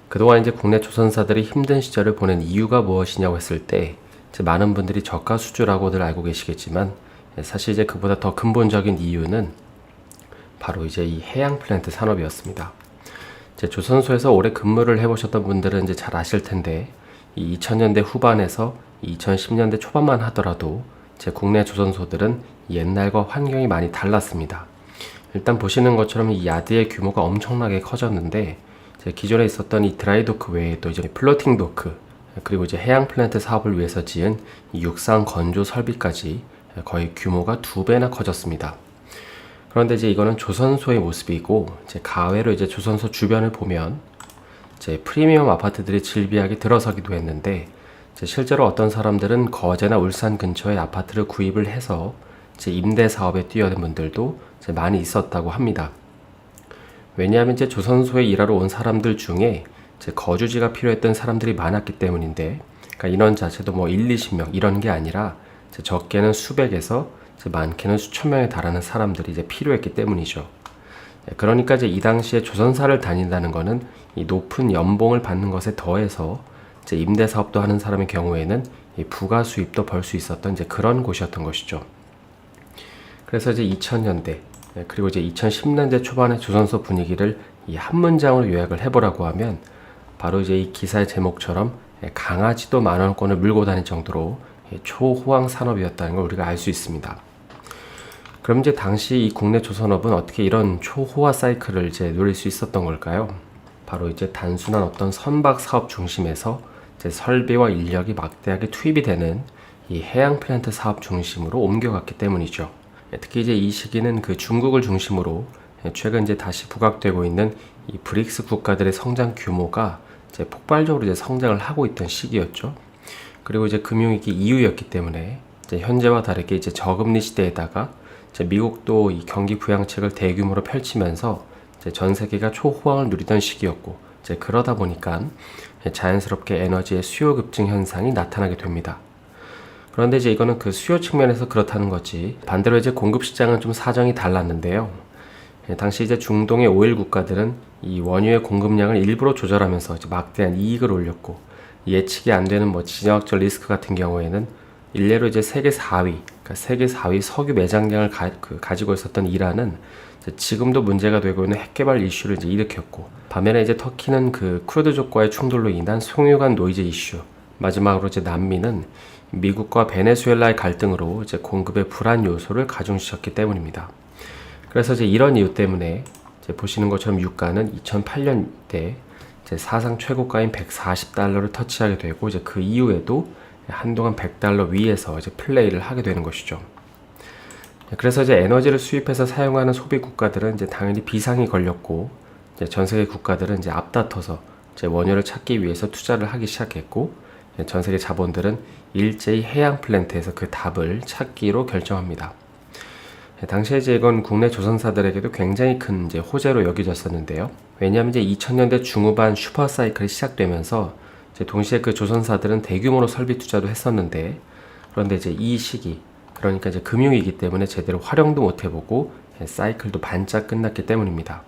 그동안 이제 국내 조선사들이 힘든 시절을 보낸 이유가 무엇이냐고 했을 때 이제 많은 분들이 저가 수주라고들 알고 계시겠지만 사실 이제 그보다 더 근본적인 이유는 바로 이제 이 해양 플랜트 산업이었습니다. 이제 조선소에서 오래 근무를 해보셨던 분들은 이제 잘 아실 텐데 이 2000년대 후반에서 2010년대 초반만 하더라도 제 국내 조선소들은 옛날과 환경이 많이 달랐습니다. 일단 보시는 것처럼 이 야드의 규모가 엄청나게 커졌는데 기존에 있었던 이 드라이도크 외에도 이제 플로팅 도크 그리고 이제 해양 플랜트 사업을 위해서 지은 이 육상 건조 설비까지 거의 규모가 2배나 커졌습니다. 그런데 이제 이거는 조선소의 모습이고 이제 가외로 이제 조선소 주변을 보면 이제 프리미엄 아파트들이 질비하게 들어서기도 했는데 이제 실제로 어떤 사람들은 거제나 울산 근처에 아파트를 구입을 해서 이제 임대 사업에 뛰어든 분들도 이제 많이 있었다고 합니다. 왜냐하면 이제 조선소에 일하러 온 사람들 중에 이제 거주지가 필요했던 사람들이 많았기 때문인데, 그러니까 인원 자체도 뭐 1, 20명 이런 게 아니라 이제 적게는 수백에서 이제 많게는 수천 명에 달하는 사람들이 이제 필요했기 때문이죠. 그러니까 이제 이 당시에 조선사를 다닌다는 거는 이 높은 연봉을 받는 것에 더해서 이제 임대 사업도 하는 사람의 경우에는 이 부가 수입도 벌 수 있었던 이제 그런 곳이었던 것이죠. 그래서 이제 2000년대 그리고 이제 2010년대 초반의 조선소 분위기를 이 한 문장으로 요약을 해보라고 하면 바로 이제 이 기사의 제목처럼 강아지도 만원권을 물고 다닐 정도로 초호황 산업이었다는 걸 우리가 알 수 있습니다. 그럼 이제 당시 이 국내 조선업은 어떻게 이런 초호화 사이클을 이제 누릴 수 있었던 걸까요? 바로 이제 단순한 어떤 선박 사업 중심에서 이제 설비와 인력이 막대하게 투입이 되는 이 해양 플랜트 사업 중심으로 옮겨갔기 때문이죠. 특히 이제 이 시기는 그 중국을 중심으로 최근 이제 다시 부각되고 있는 이 브릭스 국가들의 성장 규모가 이제 폭발적으로 이제 성장을 하고 있던 시기였죠. 그리고 이제 금융위기 이후였기 때문에 이제 현재와 다르게 이제 저금리 시대에다가 이제 미국도 이 경기 부양책을 대규모로 펼치면서 이제 전 세계가 초호황을 누리던 시기였고, 이제 그러다 보니까 자연스럽게 에너지의 수요 급증 현상이 나타나게 됩니다. 그런데 이제 이거는 그 수요 측면에서 그렇다는 거지, 반대로 이제 공급 시장은 좀 사정이 달랐는데요. 당시 이제 중동의 오일 국가들은 이 원유의 공급량을 일부러 조절하면서 이제 막대한 이익을 올렸고, 예측이 안 되는 뭐 지정학적 리스크 같은 경우에는 일례로 이제 세계 4위, 그러니까 세계 4위 석유 매장량을 가지고 있었던 이란은 지금도 문제가 되고 있는 핵개발 이슈를 이제 일으켰고, 반면에 이제 터키는 그 쿠르드족과의 충돌로 인한 송유관 노이즈 이슈, 마지막으로 이제 남미는 미국과 베네수엘라의 갈등으로 이제 공급의 불안 요소를 가중시켰기 때문입니다. 그래서 이제 이런 이유 때문에 이제 보시는 것처럼 유가는 2008년대 이제 사상 최고가인 140달러를 터치하게 되고, 이제 그 이후에도 한동안 100달러 위에서 이제 플레이를 하게 되는 것이죠. 그래서 이제 에너지를 수입해서 사용하는 소비 국가들은 이제 당연히 비상이 걸렸고, 이제 전 세계 국가들은 이제 앞다퉈서 이제 원유를 찾기 위해서 투자를 하기 시작했고, 전 세계 자본들은 일제히 해양 플랜트에서 그 답을 찾기로 결정합니다. 당시에 이제 이건 국내 조선사들에게도 굉장히 큰 이제 호재로 여겨졌었는데요. 왜냐하면 이제 2000년대 중후반 슈퍼 사이클이 시작되면서 이제 동시에 그 조선사들은 대규모로 설비 투자도 했었는데, 그런데 이제 이 시기, 그러니까 이제 금융위기 때문에 제대로 활용도 못 해보고 사이클도 반짝 끝났기 때문입니다.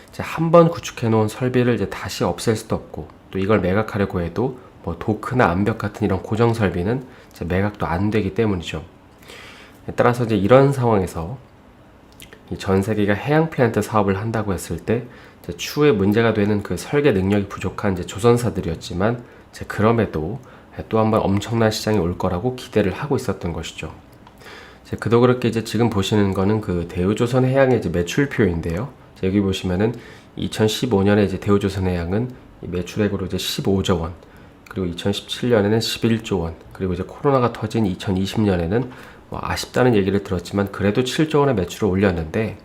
이제 한번 구축해 놓은 설비를 이제 다시 없앨 수도 없고, 또 이걸 매각하려고 해도 뭐 도크나 암벽 같은 이런 고정 설비는 이제 매각도 안 되기 때문이죠. 따라서 이제 이런 상황에서 전 세계가 해양 플랜트 사업을 한다고 했을 때 추후에 문제가 되는 그 설계 능력이 부족한 이제 조선사들이었지만, 이제 그럼에도 또 한 번 엄청난 시장이 올 거라고 기대를 하고 있었던 것이죠. 그도 그렇게 이제 지금 보시는 거는 그 대우조선해양의 이제 매출표인데요. 여기 보시면은 2015년에 이제 대우조선해양은 매출액으로 이제 15조 원, 그리고 2017년에는 11조 원, 그리고 이제 코로나가 터진 2020년에는 뭐 아쉽다는 얘기를 들었지만 그래도 7조 원의 매출을 올렸는데,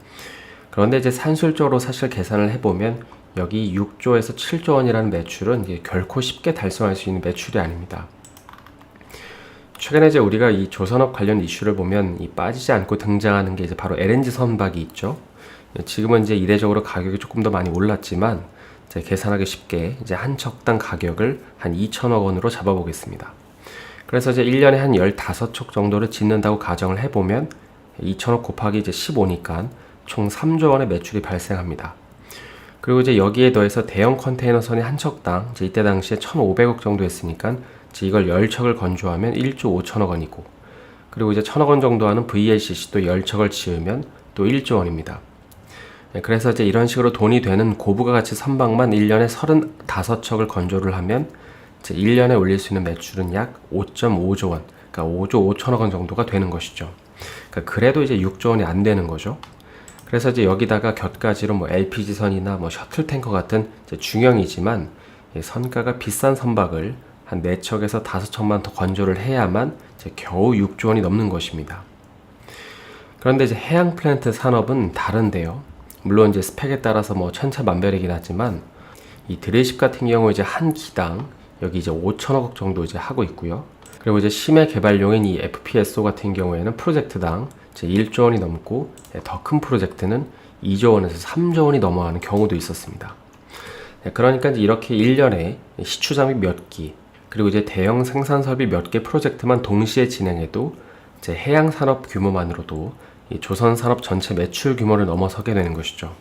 그런데 이제 산술적으로 사실 계산을 해보면 여기 6조에서 7조 원이라는 매출은 이게 결코 쉽게 달성할 수 있는 매출이 아닙니다. 최근에 이제 우리가 이 조선업 관련 이슈를 보면 이 빠지지 않고 등장하는 게 이제 바로 LNG 선박이 있죠. 지금은 이제 이례적으로 가격이 조금 더 많이 올랐지만 이제 계산하기 쉽게 이제 한 척당 가격을 한 2천억 원으로 잡아보겠습니다. 그래서 이제 1년에 한 15척 정도를 짓는다고 가정을 해보면 2천억 곱하기 이제 15니까 총 3조 원의 매출이 발생합니다. 그리고 이제 여기에 더해서 대형 컨테이너선이 한 척당 이제 이때 당시에 1,500억 정도 했으니까 이제 이걸 10척을 건조하면 1조 5천억 원이고, 그리고 이제 1,000억 원 정도 하는 VLCC 또 10척을 지으면 또 1조 원입니다. 그래서 이제 이런 식으로 돈이 되는 고부가 가치 선박만 1년에 35척을 건조를 하면 이제 1년에 올릴 수 있는 매출은 약 5.5조 원, 그러니까 5조 5천억 원 정도가 되는 것이죠. 그러니까 그래도 이제 6조 원이 안 되는 거죠. 그래서 이제 여기다가 곁가지로 뭐 LPG선이나 뭐 셔틀탱커 같은 이제 중형이지만 선가가 비싼 선박을 한 4척에서 5척만 더 건조를 해야만 이제 겨우 6조 원이 넘는 것입니다. 그런데 이제 해양 플랜트 산업은 다른데요. 물론 이제 스펙에 따라서 뭐 천차만별이긴 하지만 이 드레십 같은 경우 이제 한 기당 여기 이제 5천억 정도 이제 하고 있고요. 그리고 이제 심해 개발용인 이 FPSO 같은 경우에는 프로젝트당 이제 1조 원이 넘고 더 큰 프로젝트는 2조 원에서 3조 원이 넘어가는 경우도 있었습니다. 그러니까 이제 이렇게 1년에 시추장비 몇 기, 그리고 이제 대형 생산 설비 몇 개 프로젝트만 동시에 진행해도 이제 해양 산업 규모만으로도 이 조선 산업 전체 매출 규모를 넘어서게 되는 것이죠.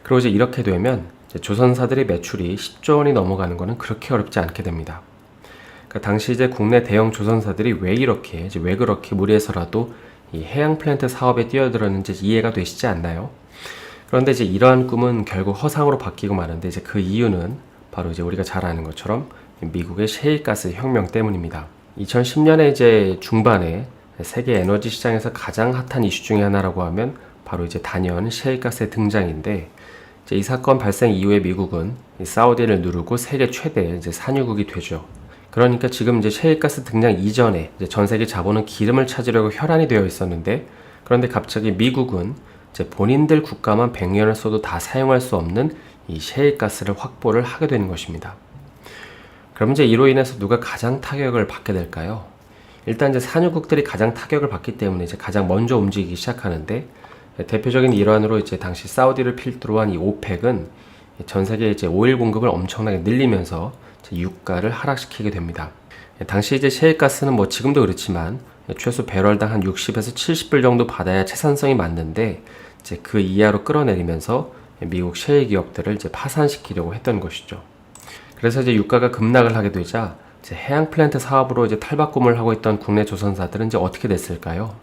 그리고 이제 이렇게 되면 이제 조선사들의 매출이 10조 원이 넘어가는 것은 그렇게 어렵지 않게 됩니다. 그러니까 당시 이제 국내 대형 조선사들이 왜 그렇게 무리해서라도 이 해양 플랜트 사업에 뛰어들었는지 이해가 되시지 않나요? 그런데 이제 이러한 꿈은 결국 허상으로 바뀌고 마는데 이제 그 이유는 바로 이제 우리가 잘 아는 것처럼 미국의 셰일가스 혁명 때문입니다. 2010년에 이제 중반에 세계 에너지 시장에서 가장 핫한 이슈 중에 하나라고 하면 바로 이제 단연 셰일가스의 등장인데, 이제 이 사건 발생 이후에 미국은 사우디를 누르고 세계 최대 이제 산유국이 되죠. 그러니까 지금 이제 셰일가스 등장 이전에 이제 전 세계 자본은 기름을 찾으려고 혈안이 되어 있었는데, 그런데 갑자기 미국은 이제 본인들 국가만 100년을 써도 다 사용할 수 없는 이 셰일가스를 확보를 하게 되는 것입니다. 그럼 이제 이로 인해서 누가 가장 타격을 받게 될까요? 일단 이제 산유국들이 가장 타격을 받기 때문에 이제 가장 먼저 움직이기 시작하는데, 대표적인 일환으로 이제 당시 사우디를 필두로 한 이 오펙은 전 세계 이제 오일 공급을 엄청나게 늘리면서 유가를 하락시키게 됩니다. 당시 이제 셰일가스는 뭐 지금도 그렇지만 최소 배럴당 한 60에서 70불 정도 받아야 채산성이 맞는데, 이제 그 이하로 끌어내리면서 미국 셰일 기업들을 이제 파산시키려고 했던 것이죠. 그래서 이제 유가가 급락을 하게 되자 이제 해양 플랜트 사업으로 이제 탈바꿈을 하고 있던 국내 조선사들은 이제 어떻게 됐을까요?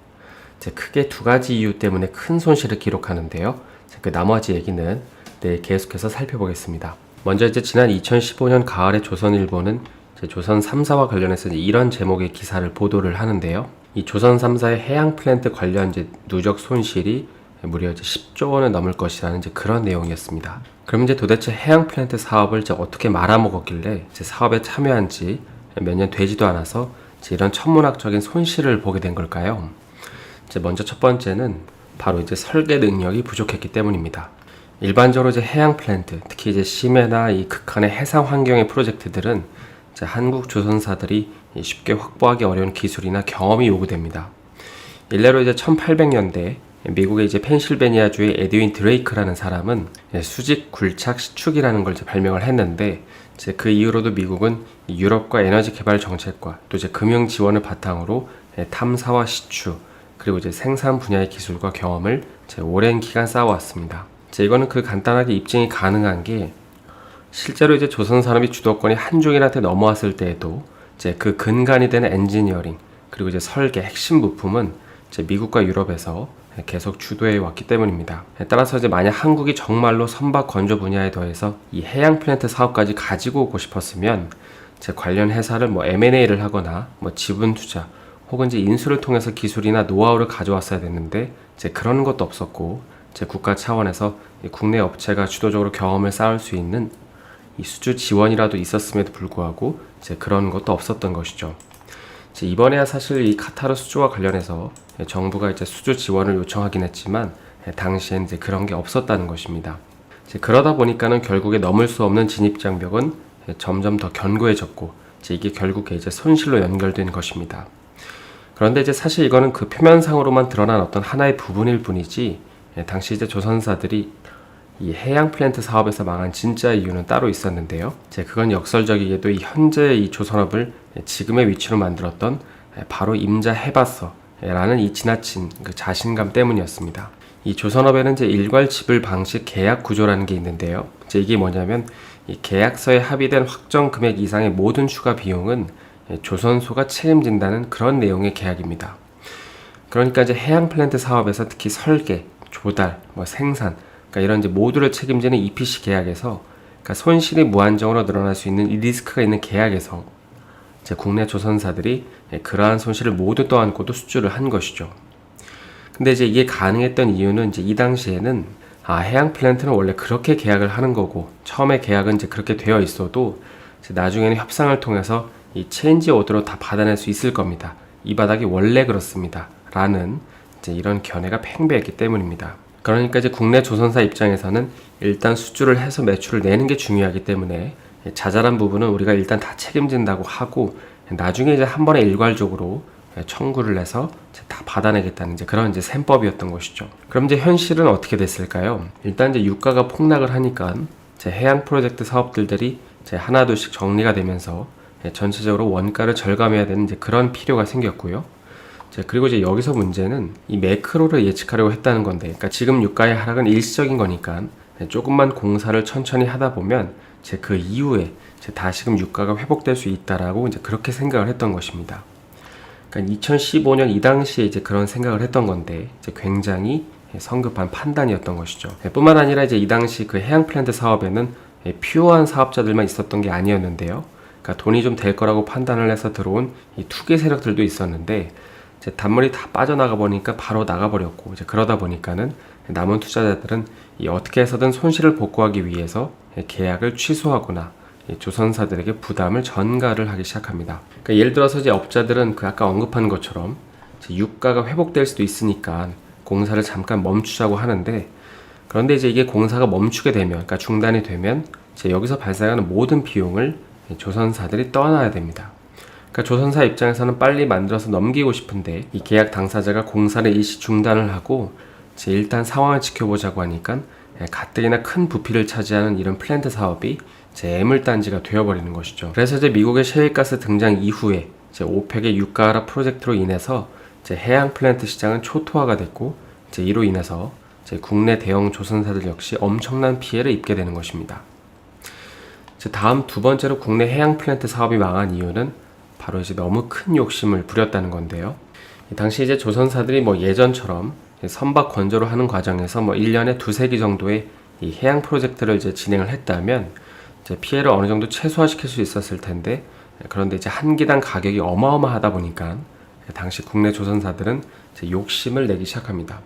이제 크게 두 가지 이유 때문에 큰 손실을 기록하는데요. 그 나머지 얘기는 내일 계속해서 살펴보겠습니다. 먼저 이제 지난 2015년 가을에 조선일보는 이제 조선 3사와 관련해서 이런 제목의 기사를 보도를 하는데요. 이 조선 3사의 해양 플랜트 관련 이제 누적 손실이 무려 이제 10조 원을 넘을 것이라는 이제 그런 내용이었습니다. 그럼 이제 도대체 해양 플랜트 사업을 이제 어떻게 말아먹었길래 이제 사업에 참여한 지 몇 년 되지도 않아서 이제 이런 천문학적인 손실을 보게 된 걸까요? 이제 먼저 첫 번째는 바로 이제 설계 능력이 부족했기 때문입니다. 일반적으로 이제 해양 플랜트, 특히 이제 심해나 이 극한의 해상 환경의 프로젝트들은 이제 한국 조선사들이 쉽게 확보하기 어려운 기술이나 경험이 요구됩니다. 일례로 이제 1800년대 미국의 이제 펜실베니아주의 에드윈 드레이크라는 사람은 수직 굴착 시축이라는 걸 이제 발명을 했는데, 이제 그 이후로도 미국은 유럽과 에너지 개발 정책과 또 이제 금융 지원을 바탕으로 탐사와 시추, 그리고 이제 생산 분야의 기술과 경험을 이제 오랜 기간 쌓아왔습니다. 이제 이거는 그 간단하게 입증이 가능한 게, 실제로 이제 조선 산업이 주도권이 한중일한테 넘어왔을 때에도 이제 그 근간이 되는 엔지니어링, 그리고 이제 설계 핵심 부품은 이제 미국과 유럽에서 계속 주도해 왔기 때문입니다. 따라서 이제 만약 한국이 정말로 선박 건조 분야에 더해서 이 해양 플랜트 사업까지 가지고 오고 싶었으면 이제 관련 회사를 뭐 M&A를 하거나 뭐 지분 투자 혹은 이제 인수를 통해서 기술이나 노하우를 가져왔어야 됐는데, 이제 그런 것도 없었고, 이제 국가 차원에서 국내 업체가 주도적으로 경험을 쌓을 수 있는 이 수주 지원이라도 있었음에도 불구하고 이제 그런 것도 없었던 것이죠. 이제 이번에야 사실 이 카타르 수주와 관련해서 정부가 이제 수주 지원을 요청하긴 했지만 당시엔 이제 그런 게 없었다는 것입니다. 이제 그러다 보니까는 결국에 넘을 수 없는 진입 장벽은 점점 더 견고해졌고, 이제 이게 결국에 이제 손실로 연결된 것입니다. 그런데 이제 사실 이거는 그 표면상으로만 드러난 어떤 하나의 부분일 뿐이지, 당시 이제 조선사들이 이 해양 플랜트 사업에서 망한 진짜 이유는 따로 있었는데요. 이제 그건 역설적이게도 이 현재 이 조선업을 지금의 위치로 만들었던 바로 임자 해봤어 라는 이 지나친 그 자신감 때문이었습니다. 이 조선업에는 이제 일괄 지불 방식 계약 구조라는 게 있는데요. 이제 이게 뭐냐면 이 계약서에 합의된 확정 금액 이상의 모든 추가 비용은 조선소가 책임진다는 그런 내용의 계약입니다. 그러니까 이제 해양 플랜트 사업에서 특히 설계, 조달, 생산, 그러니까 이런 이제 모두를 책임지는 EPC 계약에서 그러니까 손실이 무한정으로 늘어날 수 있는 이 리스크가 있는 계약에서 이제 국내 조선사들이 그러한 손실을 모두 떠안고도 수주를 한 것이죠. 근데 이제 이게 가능했던 이유는 이제 이 당시에는 해양 플랜트는 원래 그렇게 계약을 하는 거고 처음에 계약은 이제 그렇게 되어 있어도 이제 나중에는 협상을 통해서 이 체인지 오더로 다 받아낼 수 있을 겁니다. 이 바닥이 원래 그렇습니다. 라는 이제 이런 견해가 팽배했기 때문입니다. 그러니까 이제 국내 조선사 입장에서는 일단 수주를 해서 매출을 내는 게 중요하기 때문에 자잘한 부분은 우리가 일단 다 책임진다고 하고 나중에 이제 한 번에 일괄적으로 청구를 해서 다 받아내겠다는 이제 그런 이제 셈법이었던 것이죠. 그럼 이제 현실은 어떻게 됐을까요? 일단 이제 유가가 폭락을 하니까 이제 해양 프로젝트 사업들이 이제 하나둘씩 정리가 되면서 전체적으로 원가를 절감해야 되는 이제 그런 필요가 생겼고요. 그리고 이제 여기서 문제는 이 매크로를 예측하려고 했다는 건데, 그러니까 지금 유가의 하락은 일시적인 거니까 조금만 공사를 천천히 하다 보면 이제 그 이후에 이제 다시금 유가가 회복될 수 있다라고 이제 그렇게 생각을 했던 것입니다. 그러니까 2015년 이 당시에 이제 그런 생각을 했던 건데 이제 굉장히 성급한 판단이었던 것이죠. 뿐만 아니라 이제 이 당시 그 해양 플랜트 사업에는 퓨어한 사업자들만 있었던 게 아니었는데요. 그러니까 돈이 좀 될 거라고 판단을 해서 들어온 이 투기 세력들도 있었는데 이제 단물이 다 빠져나가 보니까 바로 나가버렸고 이제 그러다 보니까는 남은 투자자들은 어떻게 해서든 손실을 복구하기 위해서 계약을 취소하거나 조선사들에게 부담을 전가를 하기 시작합니다. 그러니까 예를 들어서 이제 업자들은 그 아까 언급한 것처럼 유가가 회복될 수도 있으니까 공사를 잠깐 멈추자고 하는데 그런데 이제 이게 공사가 멈추게 되면 그러니까 중단이 되면 이제 여기서 발생하는 모든 비용을 조선사들이 떠나야 됩니다. 그러니까 조선사 입장에서는 빨리 만들어서 넘기고 싶은데 이 계약 당사자가 공사를 일시 중단을 하고 이제 일단 상황을 지켜보자고 하니까 가뜩이나 큰 부피를 차지하는 이런 플랜트 사업이 이제 애물단지가 되어버리는 것이죠. 그래서 이제 미국의 셰일가스 등장 이후에 이제 오펙의 유가 하락 프로젝트로 인해서 이제 해양 플랜트 시장은 초토화가 됐고 이제 이로 인해서 이제 국내 대형 조선사들 역시 엄청난 피해를 입게 되는 것입니다. 이제 다음 두 번째로 국내 해양 플랜트 사업이 망한 이유는 바로 이제 너무 큰 욕심을 부렸다는 건데요. 당시 이제 조선사들이 예전처럼 선박 건조를 하는 과정에서 1년에 두세 기 정도의 이 해양 프로젝트를 이제 진행을 했다면 이제 피해를 어느 정도 최소화시킬 수 있었을 텐데 그런데 이제 한 기당 가격이 어마어마하다 보니까 당시 국내 조선사들은 이제 욕심을 내기 시작합니다.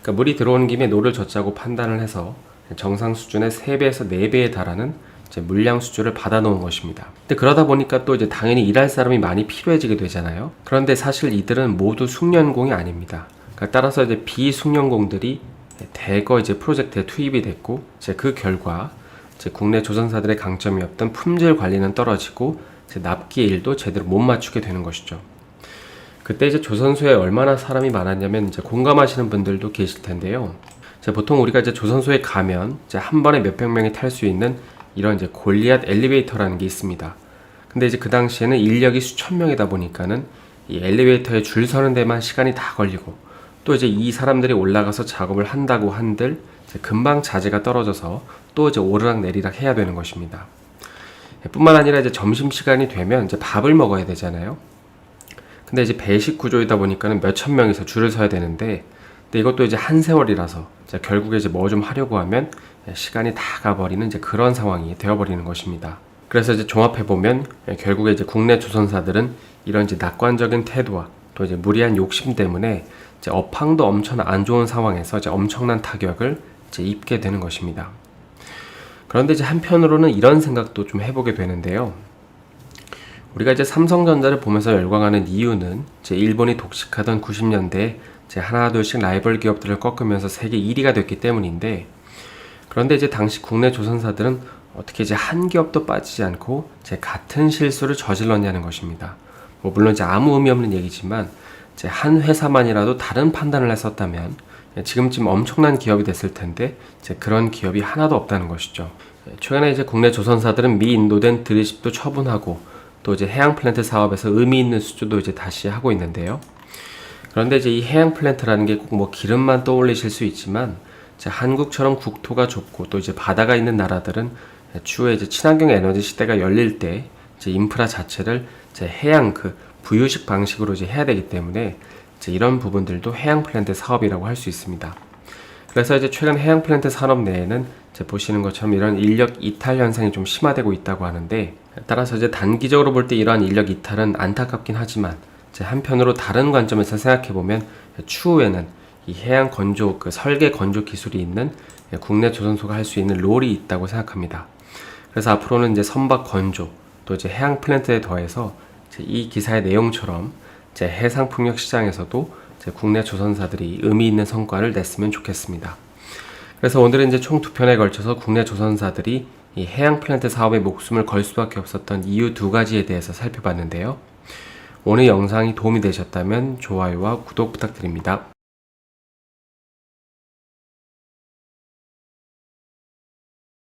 그러니까 물이 들어오는 김에 노를 젓자고 판단을 해서 정상 수준의 3배에서 4배에 달하는 이제 물량 수주를 받아놓은 것입니다. 근데 그러다 보니까 또 이제 당연히 일할 사람이 많이 필요해지게 되잖아요. 그런데 사실 이들은 모두 숙련공이 아닙니다. 그러니까 따라서 이제 비숙련공들이 대거 이제 프로젝트에 투입이 됐고 이제 그 결과 이제 국내 조선사들의 강점이었던 품질 관리는 떨어지고 이제 납기 일도 제대로 못 맞추게 되는 것이죠. 그때 이제 조선소에 얼마나 사람이 많았냐면 이제 공감하시는 분들도 계실 텐데요. 이제 보통 우리가 이제 조선소에 가면 이제 한 번에 몇백 명이 탈 수 있는 이런 이제 골리앗 엘리베이터라는 게 있습니다. 근데 이제 그 당시에는 인력이 수천 명이다 보니까는 이 엘리베이터에 줄 서는 데만 시간이 다 걸리고 또 이제 이 사람들이 올라가서 작업을 한다고 한들 이제 금방 자재가 떨어져서 또 이제 오르락 내리락 해야 되는 것입니다. 뿐만 아니라 이제 점심시간이 되면 이제 밥을 먹어야 되잖아요. 근데 이제 배식 구조이다 보니까는 몇천 명이서 줄을 서야 되는데 근데 이것도 이제 한 세월이라서 이제 결국에 이제 뭐 좀 하려고 하면 시간이 다 가버리는 이제 그런 상황이 되어버리는 것입니다. 그래서 이제 종합해보면 결국에 이제 국내 조선사들은 이런 이제 낙관적인 태도와 또 이제 무리한 욕심 때문에 이제 업황도 엄청 안 좋은 상황에서 이제 엄청난 타격을 이제 입게 되는 것입니다. 그런데 이제 한편으로는 이런 생각도 좀 해보게 되는데요. 우리가 이제 삼성전자를 보면서 열광하는 이유는 이제 일본이 독식하던 90년대에 이제 하나둘씩 라이벌 기업들을 꺾으면서 세계 1위가 됐기 때문인데 그런데 이제 당시 국내 조선사들은 어떻게 이제 한 기업도 빠지지 않고 이제 같은 실수를 저질렀냐는 것입니다. 물론 이제 아무 의미 없는 얘기지만 이제 한 회사만이라도 다른 판단을 했었다면 지금쯤 엄청난 기업이 됐을 텐데 이제 그런 기업이 하나도 없다는 것이죠. 최근에 이제 국내 조선사들은 미인도된 드립십도 처분하고 또 이제 해양 플랜트 사업에서 의미 있는 수주도 이제 다시 하고 있는데요. 그런데 이제 이 해양 플랜트라는 게 꼭 뭐 기름만 떠올리실 수 있지만 이제 한국처럼 국토가 좁고 또 이제 바다가 있는 나라들은 추후에 이제 친환경 에너지 시대가 열릴 때 이제 인프라 자체를 이제 해양 그 부유식 방식으로 이제 해야 되기 때문에 이제 이런 부분들도 해양 플랜트 사업이라고 할 수 있습니다. 그래서 이제 최근 해양 플랜트 산업 내에는 이제 보시는 것처럼 이런 인력 이탈 현상이 좀 심화되고 있다고 하는데, 따라서 이제 단기적으로 볼 때 이러한 인력 이탈은 안타깝긴 하지만 이제 한편으로 다른 관점에서 생각해 보면 추후에는 이 해양 건조 그 설계 건조 기술이 있는 국내 조선소가 할 수 있는 롤이 있다고 생각합니다. 그래서 앞으로는 이제 선박 건조 또 이제 해양 플랜트에 더해서 이제 이 기사의 내용처럼 이제 해상 풍력 시장에서도 이제 국내 조선사들이 의미 있는 성과를 냈으면 좋겠습니다. 그래서 오늘은 이제 총 2편에 걸쳐서 국내 조선사들이 이 해양 플랜트 사업에 목숨을 걸 수밖에 없었던 이유 2가지에 대해서 살펴봤는데요. 오늘 영상이 도움이 되셨다면 좋아요와 구독 부탁드립니다.